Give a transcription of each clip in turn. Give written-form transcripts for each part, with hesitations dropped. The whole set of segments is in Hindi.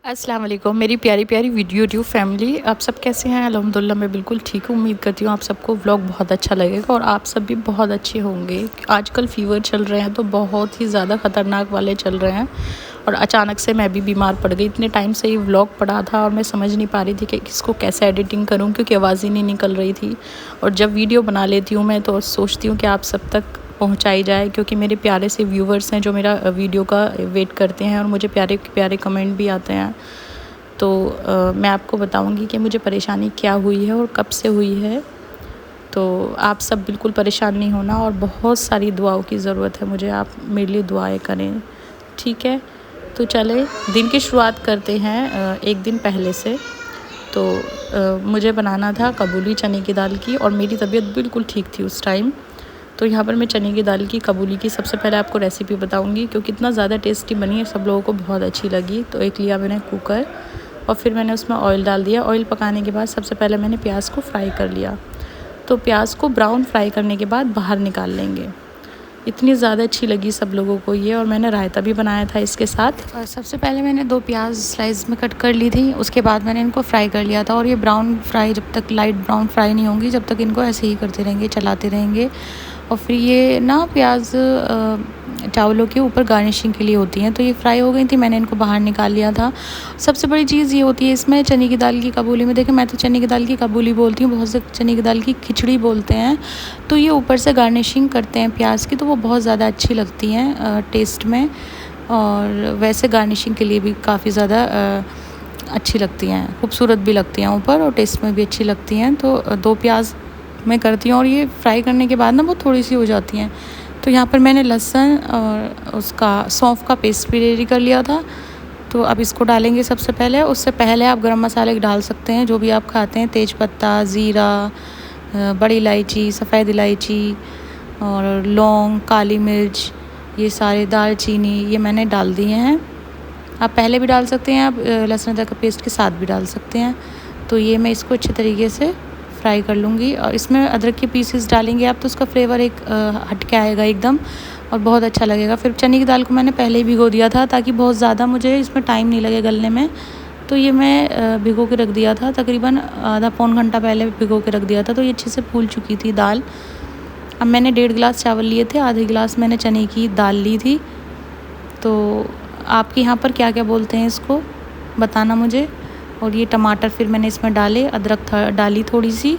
अस्सलाम वालेकुम मेरी प्यारी प्यारी वीडियो फैमिली, आप सब कैसे हैं। अल्हम्दुलिल्लाह मैं बिल्कुल ठीक हूँ। उम्मीद करती हूँ आप सबको व्लॉग बहुत अच्छा लगेगा और आप सब भी बहुत अच्छे होंगे। आजकल फीवर चल रहे हैं तो बहुत ही ज़्यादा ख़तरनाक वाले चल रहे हैं और अचानक से मैं भी बीमार पड़ गई। इतने टाइम से ये व्लॉग पड़ा था और मैं समझ नहीं पा रही थी कि इसको कैसे एडिटिंग करूँ, क्योंकि आवाज़ ही नहीं निकल रही थी। और जब वीडियो बना लेती हूँ मैं तो सोचती हूँ कि आप सब तक पहुंचाई जाए, क्योंकि मेरे प्यारे से व्यूवर्स हैं जो मेरा वीडियो का वेट करते हैं और मुझे प्यारे प्यारे कमेंट भी आते हैं। तो मैं आपको बताऊंगी कि मुझे परेशानी क्या हुई है और कब से हुई है। तो आप सब बिल्कुल परेशान नहीं होना और बहुत सारी दुआओं की ज़रूरत है मुझे, आप मेरे लिए दुआएं करें, ठीक है। तो चले दिन की शुरुआत करते हैं एक दिन पहले से। तो मुझे बनाना था काबुली चने की दाल की और मेरी तबीयत बिल्कुल ठीक थी उस टाइम। तो यहाँ पर मैं चने की दाल की काबुली की सबसे पहले आपको रेसिपी बताऊंगी, क्योंकि इतना ज़्यादा टेस्टी बनी है, सब लोगों को बहुत अच्छी लगी। तो एक लिया मैंने कुकर और फिर मैंने उसमें ऑयल डाल दिया। ऑयल पकाने के बाद सबसे पहले मैंने प्याज को फ्राई कर लिया। तो प्याज को ब्राउन फ्राई करने के बाद बाहर निकाल लेंगे। इतनी ज़्यादा अच्छी लगी सब लोगों को ये, और मैंने रायता भी बनाया था इसके साथ। और सबसे पहले मैंने 2 प्याज स्लाइस में कट कर ली थी, उसके बाद मैंने इनको फ्राई कर लिया था। और ये ब्राउन फ्राई जब तक लाइट ब्राउन फ्राई नहीं होंगी जब तक इनको ऐसे ही करते रहेंगे, चलाते रहेंगे। और फिर ये ना प्याज चावलों के ऊपर गार्निशिंग के लिए होती हैं। तो ये फ्राई हो गई थी, मैंने इनको बाहर निकाल लिया था। सबसे बड़ी चीज़ ये होती है इसमें चने की दाल की काबुली में, देखें मैं तो चने की दाल की काबुली बोलती हूँ, बहुत से चने की दाल की खिचड़ी बोलते हैं। तो ये ऊपर से गार्निशिंग करते हैं प्याज की, तो वो बहुत ज़्यादा अच्छी लगती हैं टेस्ट में। और वैसे गार्निशिंग के लिए भी काफ़ी ज़्यादा अच्छी लगती हैं, खूबसूरत भी लगती हैं ऊपर और टेस्ट में भी अच्छी लगती हैं। तो 2 प्याज मैं करती हूँ और ये फ्राई करने के बाद ना वो थोड़ी सी हो जाती हैं। तो यहाँ पर मैंने लहसुन और उसका सौंफ का पेस्ट भी रेडी कर लिया था। तो अब इसको डालेंगे सबसे पहले। उससे पहले आप गरम मसाले डाल सकते हैं जो भी आप खाते हैं, तेज पत्ता, ज़ीरा, बड़ी इलायची, सफ़ेद इलायची और लौंग, काली मिर्च, ये सारे, दालचीनी, ये मैंने डाल दिए हैं। आप पहले भी डाल सकते हैं, आप लहसुन अदरक का पेस्ट के साथ भी डाल सकते हैं। तो ये मैं इसको अच्छे तरीके से फ्राई कर लूँगी। और इसमें अदरक के पीसेस डालेंगे आप तो उसका फ्लेवर एक हट के आएगा एकदम और बहुत अच्छा लगेगा। फिर चने की दाल को मैंने पहले ही भिगो दिया था ताकि बहुत ज़्यादा मुझे इसमें टाइम नहीं लगे गलने में। तो ये मैं भिगो के रख दिया था, तकरीबन आधा पौन घंटा पहले भिगो के रख दिया था। तो ये अच्छे से फूल चुकी थी दाल। अब मैंने 1.5 गिलास चावल लिए थे, आधे गिलास मैंने चने की दाल ली थी। तो आपके यहाँ पर क्या क्या बोलते हैं इसको बताना मुझे। और ये टमाटर फिर मैंने इसमें डाले, अदरक डाली थोड़ी सी,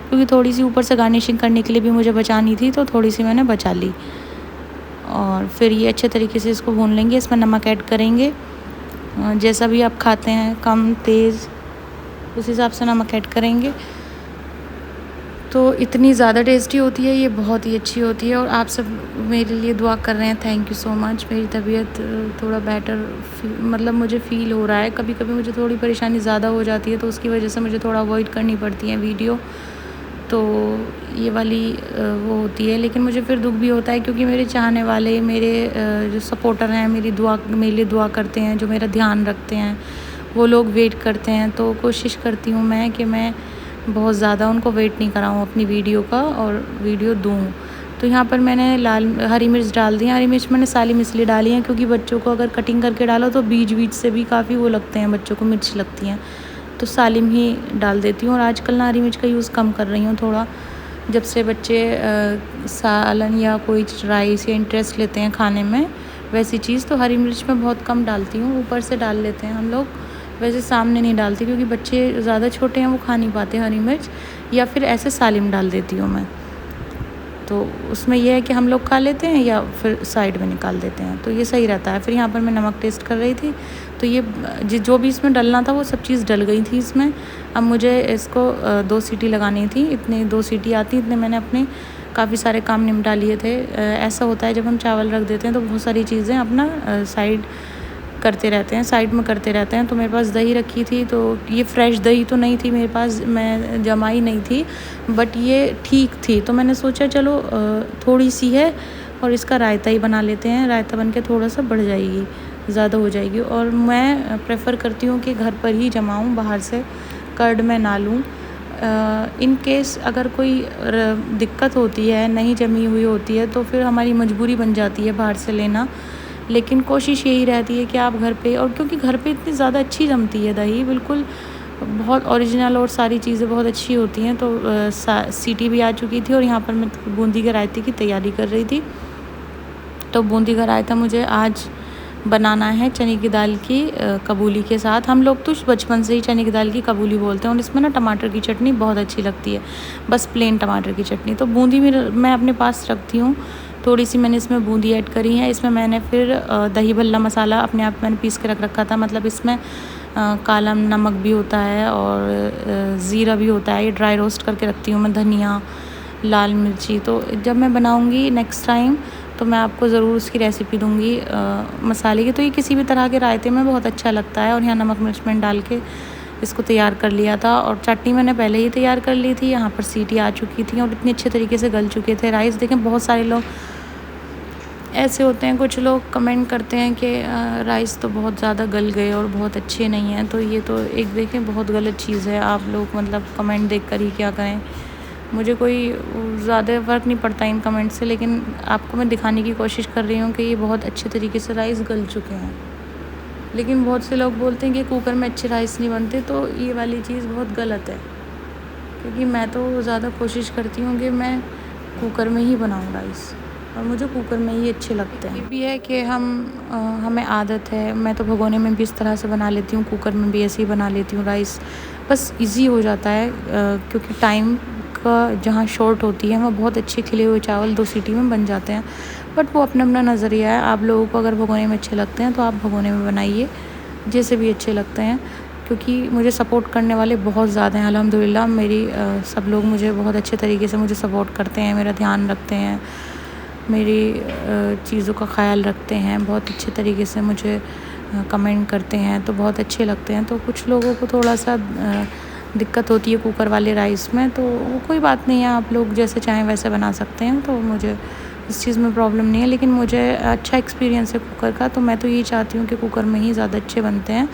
क्योंकि थोड़ी सी ऊपर से गार्निशिंग करने के लिए भी मुझे बचानी थी, तो थोड़ी सी मैंने बचा ली। और फिर ये अच्छे तरीके से इसको भून लेंगे। इसमें नमक ऐड करेंगे, जैसा भी आप खाते हैं, कम तेज़, उस हिसाब से नमक ऐड करेंगे। तो इतनी ज़्यादा टेस्टी होती है ये, बहुत ही अच्छी होती है। और आप सब मेरे लिए दुआ कर रहे हैं, थैंक यू सो मच। मेरी तबीयत थोड़ा बेटर मतलब मुझे फ़ील हो रहा है। कभी कभी मुझे थोड़ी परेशानी ज़्यादा हो जाती है तो उसकी वजह से मुझे थोड़ा अवॉइड करनी पड़ती है वीडियो, तो ये वाली वो होती है। लेकिन मुझे फिर दुख भी होता है, क्योंकि मेरे चाहने वाले, मेरे जो सपोर्टर हैं, मेरे लिए दुआ करते हैं, जो मेरा ध्यान रखते हैं, वो लोग वेट करते हैं। तो कोशिश करती हूँ मैं कि मैं बहुत ज़्यादा उनको वेट नहीं कराऊँ अपनी वीडियो का और वीडियो दूँ। तो यहाँ पर मैंने हरी मिर्च डाल दी। हरी मिर्च मैंने साली इसलिए डाली हैं क्योंकि बच्चों को अगर कटिंग करके डालो तो बीच से भी काफ़ी वो लगते हैं, बच्चों को मिर्च लगती हैं, तो सालिम ही डाल देती हूँ। और आजकल ना हरी मिर्च का यूज़ कम कर रही हूँ थोड़ा, जब से बच्चे सालन या कोई राइस या इंटरेस्ट लेते हैं खाने में वैसी चीज़, तो हरी मिर्च मैं बहुत कम डालती हूँ। ऊपर से डाल लेते हैं हम लोग, वैसे सामने नहीं डालती, क्योंकि बच्चे ज़्यादा छोटे हैं, वो खा नहीं पाते हरी मिर्च। या फिर ऐसे सालिम डाल देती हूँ मैं, तो उसमें यह है कि हम लोग खा लेते हैं या फिर साइड में निकाल देते हैं, तो ये सही रहता है। फिर यहाँ पर मैं नमक टेस्ट कर रही थी, तो ये जो भी इसमें डलना था वो सब चीज़ डल गई थी इसमें। अब मुझे इसको 2 सीटी लगानी थी, इतने 2 सीटी आती, इतने मैंने अपने काफ़ी सारे काम निपटा लिए थे। ऐसा होता है जब हम चावल रख देते हैं तो बहुत सारी चीज़ें अपना साइड करते रहते हैं, साइड में करते रहते हैं। तो मेरे पास दही रखी थी, तो ये फ्रेश दही तो नहीं थी मेरे पास, मैं जमाई नहीं थी, बट ये ठीक थी। तो मैंने सोचा चलो थोड़ी सी है और इसका रायता ही बना लेते हैं, रायता बन के थोड़ा सा बढ़ जाएगी, ज़्यादा हो जाएगी। और मैं प्रेफर करती हूँ कि घर पर ही जमाऊँ, बाहर से कर्ड में ना लूँ। इन केस अगर कोई दिक्कत होती है, नहीं जमी हुई होती है, तो फिर हमारी मजबूरी बन जाती है बाहर से लेना। लेकिन कोशिश यही रहती है कि आप घर पे, और क्योंकि घर पे इतनी ज़्यादा अच्छी जमती है दही, बिल्कुल बहुत ओरिजिनल और सारी चीज़ें बहुत अच्छी होती हैं। तो सीटी भी आ चुकी थी और यहाँ पर मैं बूंदी के रायते की तैयारी कर रही थी। तो बूंदी का रायता मुझे आज बनाना है चने की दाल की कबूली के साथ। हम लोग तो बचपन से ही चने की दाल की कबूली बोलते हैं और इसमें ना टमाटर की चटनी बहुत अच्छी लगती है, बस प्लेन टमाटर की चटनी। तो बूंदी मैं अपने पास रखती हूँ, थोड़ी सी मैंने इसमें बूंदी ऐड करी है। इसमें मैंने फिर दही भल्ला मसाला अपने आप मैंने पीस के रख रखा था, मतलब इसमें काला नमक भी होता है और ज़ीरा भी होता है। ये ड्राई रोस्ट करके रखती हूँ मैं, धनिया, लाल मिर्ची। तो जब मैं बनाऊँगी नेक्स्ट टाइम तो मैं आपको ज़रूर उसकी रेसिपी दूँगी मसाले की। तो ये किसी भी तरह के रायते में बहुत अच्छा लगता है। और यहाँ नमक मिर्च मैंने डाल के इसको तैयार कर लिया था और चटनी मैंने पहले ही तैयार कर ली थी। यहाँ पर सीटी आ चुकी थी और इतने अच्छे तरीके से गल चुके थे राइस। देखें, बहुत सारे लोग ऐसे होते हैं, कुछ लोग कमेंट करते हैं कि राइस तो बहुत ज़्यादा गल गए और बहुत अच्छे नहीं हैं। तो ये तो एक देखें बहुत गलत चीज़ है। आप लोग मतलब कमेंट देख कर ही क्या करें, मुझे कोई ज़्यादा फ़र्क नहीं पड़ता इन कमेंट से, लेकिन आपको मैं दिखाने की कोशिश कर रही हूँ कि ये बहुत अच्छे तरीके से राइस गल चुके हैं। लेकिन बहुत से लोग बोलते हैं कि कुकर में अच्छे राइस नहीं बनते, तो ये वाली चीज़ बहुत गलत है, क्योंकि मैं तो ज़्यादा कोशिश करती हूँ कि मैं कुकर में ही बनाऊँ राइस, और मुझे कुकर में ही अच्छे लगते हैं। ये भी है कि हमें आदत है, मैं तो भगोने में भी इस तरह से बना लेती हूँ, कुकर में भी ऐसे ही बना लेती हूँ राइस। बस इजी हो जाता है क्योंकि टाइम का जहाँ शॉर्ट होती है वहाँ बहुत अच्छे खिले हुए चावल 2 सीटी में बन जाते हैं। बट वो अपना अपना नज़रिया है। आप लोगों को अगर भगोने में अच्छे लगते हैं तो आप भगोने में बनाइए, जैसे भी अच्छे लगते हैं। क्योंकि मुझे सपोर्ट करने वाले बहुत ज़्यादा हैं अल्हम्दुलिल्लाह। मेरी सब लोग मुझे बहुत अच्छे तरीके से मुझे सपोर्ट करते हैं, मेरा ध्यान रखते हैं, मेरी चीज़ों का ख़याल रखते हैं, बहुत अच्छे तरीके से मुझे कमेंट करते हैं, तो बहुत अच्छे लगते हैं। तो कुछ लोगों को थोड़ा सा दिक्कत होती है कुकर वाले राइस में, तो वो कोई बात नहीं है, आप लोग जैसे चाहें वैसे बना सकते हैं। तो मुझे इस चीज़ में प्रॉब्लम नहीं है, लेकिन मुझे अच्छा एक्सपीरियंस है कुकर का, तो मैं तो यही चाहती हूँ कि कुकर में ही ज़्यादा अच्छे बनते हैं।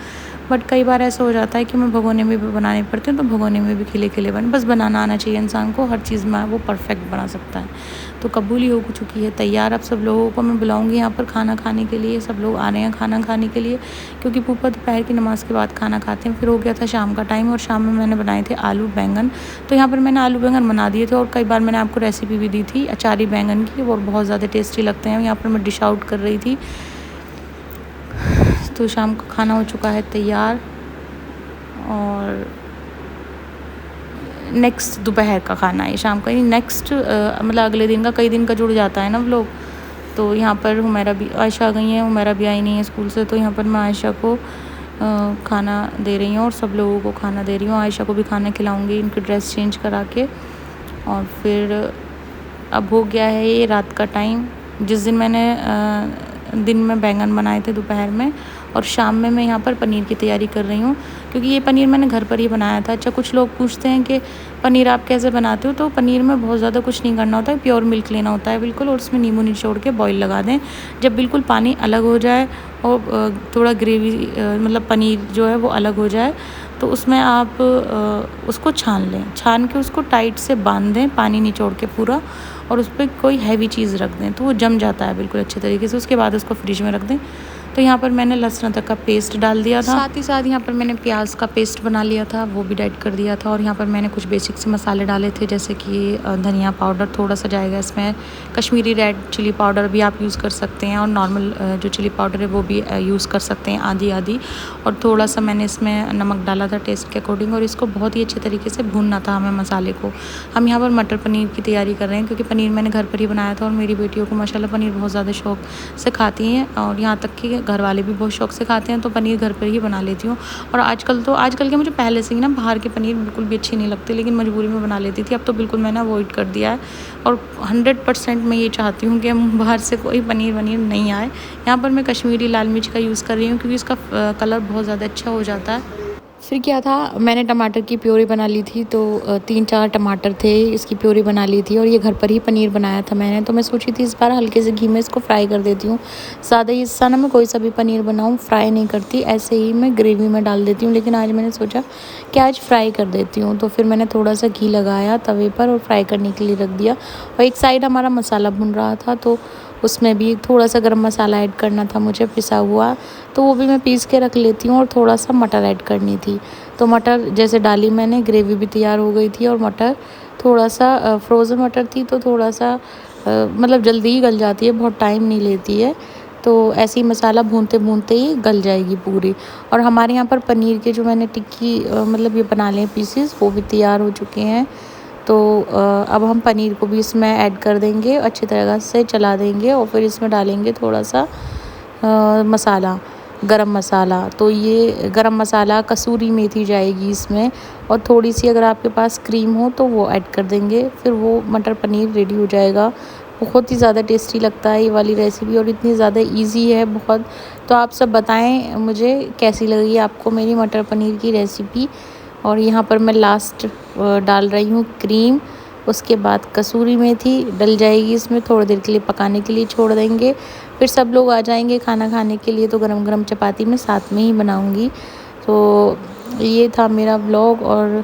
बट कई बार ऐसा हो जाता है कि मैं भगोने में भी बनाने पड़ते हैं, तो भगोने में भी खिले खिले बने। बस बनाना आना चाहिए इंसान को, हर चीज़ में वो परफेक्ट बना सकता है। तो कबूली हो चुकी है तैयार। अब सब लोगों को मैं बुलाऊंगी यहाँ पर खाना खाने के लिए। सब लोग आ रहे हैं खाना खाने के लिए, क्योंकि फूफा दोपहर की नमाज़ के बाद खाना खाते हैं। फिर हो गया था शाम का टाइम, और शाम में मैंने बनाए थे आलू बैंगन। तो यहाँ पर मैंने आलू बैंगन बना दिए थे, और कई बार मैंने आपको रेसिपी भी दी थी अचारी बैंगन की, और बहुत ज़्यादा टेस्टी लगते हैं। यहाँ पर मैं डिश आउट कर रही थी। तो शाम का खाना हो चुका है तैयार, और नेक्स्ट दोपहर का खाना है शाम का, नेक्स्ट मतलब अगले दिन का, कई दिन का जुड़ जाता है ना व्लॉग। तो यहाँ पर हुमैरा भी, आयशा आ गई है, हुमैरा भी आई नहीं है स्कूल से। तो यहाँ पर मैं आयशा को खाना दे रही हूँ और सब लोगों को खाना दे रही हूँ। आयशा को भी खाना खिलाऊँगी इनकी ड्रेस चेंज करा के। और फिर अब हो गया है ये रात का टाइम। जिस दिन मैंने दिन में बैंगन बनाए थे दोपहर में, और शाम में मैं यहाँ पर पनीर की तैयारी कर रही हूँ, क्योंकि ये पनीर मैंने घर पर ही बनाया था। अच्छा, कुछ लोग पूछते हैं कि पनीर आप कैसे बनाते हो, तो पनीर में बहुत ज़्यादा कुछ नहीं करना होता है, प्योर मिल्क लेना होता है बिल्कुल, और उसमें नींबू निचोड़ के बॉईल लगा दें। जब बिल्कुल पानी अलग हो जाए और थोड़ा ग्रेवी मतलब पनीर जो है वो अलग हो जाए, तो उसमें आप उसको छान लें। छान के उसको टाइट से बांध दें पानी निचोड़ के पूरा, और उस पर कोई हैवी चीज़ रख दें, तो वो जम जाता है बिल्कुल अच्छे तरीके से। उसके बाद उसको फ्रिज में रख दें। तो यहाँ पर मैंने लहसुन अदरक का पेस्ट डाल दिया था, साथ ही साथ यहाँ पर मैंने प्याज का पेस्ट बना लिया था, वो भी ऐड कर दिया था। और यहाँ पर मैंने कुछ बेसिक से मसाले डाले थे, जैसे कि धनिया पाउडर थोड़ा सा जाएगा इसमें, कश्मीरी रेड चिली पाउडर भी आप यूज़ कर सकते हैं, और नॉर्मल जो चिली पाउडर है वो भी यूज़ कर सकते हैं, आधी आधी। और थोड़ा सा मैंने इसमें नमक डाला था टेस्ट के अकॉर्डिंग, और इसको बहुत ही अच्छे तरीके से भूनना था हमें मसाले को। हम यहाँ पर मटर पनीर की तैयारी कर रहे हैं, क्योंकि पनीर मैंने घर पर ही बनाया था, और मेरी बेटियों को माशाल्लाह पनीर बहुत ज़्यादा शौक से खाती हैं, और यहाँ तक कि घर वाले भी बहुत शौक से खाते हैं। तो पनीर घर पर ही बना लेती हूँ। और आजकल के मुझे पहले से ही ना बाहर के पनीर बिल्कुल भी अच्छे नहीं लगते, लेकिन मजबूरी में बना लेती थी। अब तो बिल्कुल मैंने अवॉइड कर दिया है, और 100% मैं ये चाहती हूँ कि बाहर से कोई पनीर नहीं आए। यहाँ पर मैं कश्मीरी लाल मिर्च का यूज़ कर रही हूँ, क्योंकि इसका कलर बहुत ज़्यादा अच्छा हो जाता है। फिर क्या था, मैंने टमाटर की प्योरी बना ली थी, तो 3-4 टमाटर थे, इसकी प्योरी बना ली थी। और ये घर पर ही पनीर बनाया था मैंने, तो मैं सोची थी इस बार हल्के से घी में इसको फ्राई कर देती हूँ। ज़्यादा ही हिस्सा ना मैं कोई सा भी पनीर बनाऊँ फ्राई नहीं करती, ऐसे ही मैं ग्रेवी में डाल देती हूँ। लेकिन आज मैंने सोचा कि आज फ्राई कर देती हूँ, तो फिर मैंने थोड़ा सा घी लगाया तवे पर और फ्राई करने के लिए रख दिया। और एक साइड हमारा मसाला भुन रहा था, तो उसमें भी थोड़ा सा गरम मसाला ऐड करना था मुझे पिसा हुआ, तो वो भी मैं पीस के रख लेती हूँ। और थोड़ा सा मटर ऐड करनी थी, तो मटर जैसे डाली मैंने, ग्रेवी भी तैयार हो गई थी। और मटर थोड़ा सा फ्रोज़न मटर थी, तो थोड़ा सा मतलब जल्दी ही गल जाती है, बहुत टाइम नहीं लेती है। तो ऐसे ही मसाला भूनते भूनते ही गल जाएगी पूरी। और हमारे यहाँ पर पनीर के जो मैंने टिक्की मतलब ये बना लिए पीसेस, वो भी तैयार हो चुके हैं। तो अब हम पनीर को भी इसमें ऐड कर देंगे, अच्छी तरह से चला देंगे। और फिर इसमें डालेंगे थोड़ा सा मसाला, गरम मसाला। तो ये गरम मसाला, कसूरी मेथी जाएगी इसमें, और थोड़ी सी अगर आपके पास क्रीम हो तो वो ऐड कर देंगे। फिर वो मटर पनीर रेडी हो जाएगा। बहुत ही ज़्यादा टेस्टी लगता है ये वाली रेसिपी, और इतनी ज़्यादा इजी है बहुत। तो आप सब बताएं मुझे कैसी लगी आपको मेरी मटर पनीर की रेसिपी। और यहाँ पर मैं लास्ट डाल रही हूँ क्रीम। उसके बाद कसूरी मेथी डल जाएगी इसमें, थोड़ी देर के लिए पकाने के लिए छोड़ देंगे। फिर सब लोग आ जाएंगे खाना खाने के लिए, तो गरम गरम चपाती मैं साथ में ही बनाऊँगी। तो ये था मेरा व्लॉग। और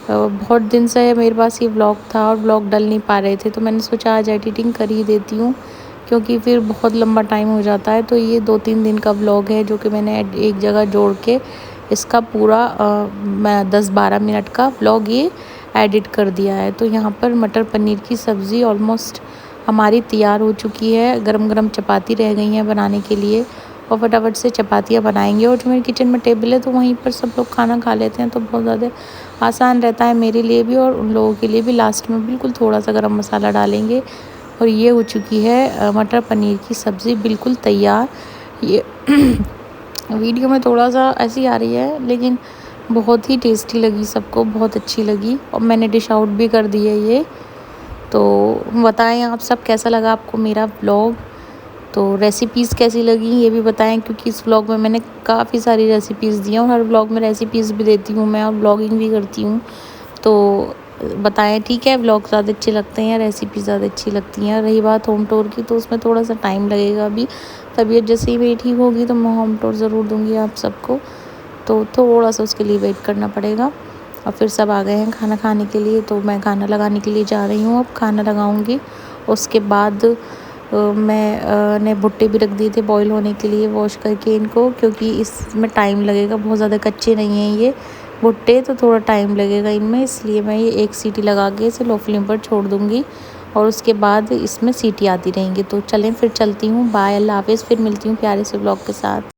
बहुत दिन से मेरे पास ये व्लॉग था और व्लॉग डल नहीं पा रहे थे, तो मैंने सोचा आज एडिटिंग कर ही देती हूँ, क्योंकि फिर बहुत लंबा टाइम हो जाता है। तो ये 2-3 दिन का व्लॉग है जो कि मैंने एक जगह जोड़ के इसका पूरा मैं 10-12 मिनट का व्लॉग ये एडिट कर दिया है। तो यहाँ पर मटर पनीर की सब्ज़ी ऑलमोस्ट हमारी तैयार हो चुकी है। गरम गरम चपाती रह गई हैं बनाने के लिए, और फटाफट से चपातियाँ बनाएंगे। और जो मेरे किचन में टेबल है, तो वहीं पर सब लोग खाना खा लेते हैं, तो बहुत ज़्यादा आसान रहता है मेरे लिए भी और उन लोगों के लिए भी। लास्ट में बिल्कुल थोड़ा सा गरम मसाला डालेंगे, और ये हो चुकी है मटर पनीर की सब्ज़ी बिल्कुल तैयार। ये वीडियो में थोड़ा सा ऐसी आ रही है, लेकिन बहुत ही टेस्टी लगी सबको, बहुत अच्छी लगी। और मैंने डिश आउट भी कर दी है ये। तो बताएं आप सब कैसा लगा आपको मेरा व्लॉग। तो रेसिपीज़ कैसी लगी ये भी बताएं, क्योंकि इस व्लॉग में मैंने काफ़ी सारी रेसिपीज़ दी हैं, और हर व्लॉग में रेसिपीज़ भी देती हूँ मैं, और व्लॉगिंग भी करती हूँ। तो बताएं, ठीक है, व्लॉग ज़्यादा अच्छे लगते हैं, रेसिपी ज़्यादा अच्छी लगती हैं। रही बात होम टूर की, तो उसमें थोड़ा सा टाइम लगेगा। अभी तबीयत जैसे ही मेरी ठीक होगी तो मैं होम टूर ज़रूर दूँगी आप सबको। तो थोड़ा सा उसके लिए वेट करना पड़ेगा। और फिर सब आ गए हैं खाना खाने के लिए, तो मैं खाना लगाने के लिए जा रही हूँ। अब खाना लगाऊँगी, उसके बाद मैंने भुट्टे भी रख दिए थे बॉईल होने के लिए वॉश करके इनको, क्योंकि इसमें टाइम लगेगा, बहुत ज़्यादा कच्चे नहीं हैं ये भुट्टे, तो थोड़ा टाइम लगेगा इनमें। इसलिए मैं ये एक सीटी लगा के इसे लो फ्लेम पर छोड़ दूँगी, और उसके बाद इसमें सीटी आती रहेंगी। तो चलें फिर चलती हूँ, बाय, अल्लाह हाफ़िज़। फिर मिलती हूँ प्यारे से व्लॉग के साथ।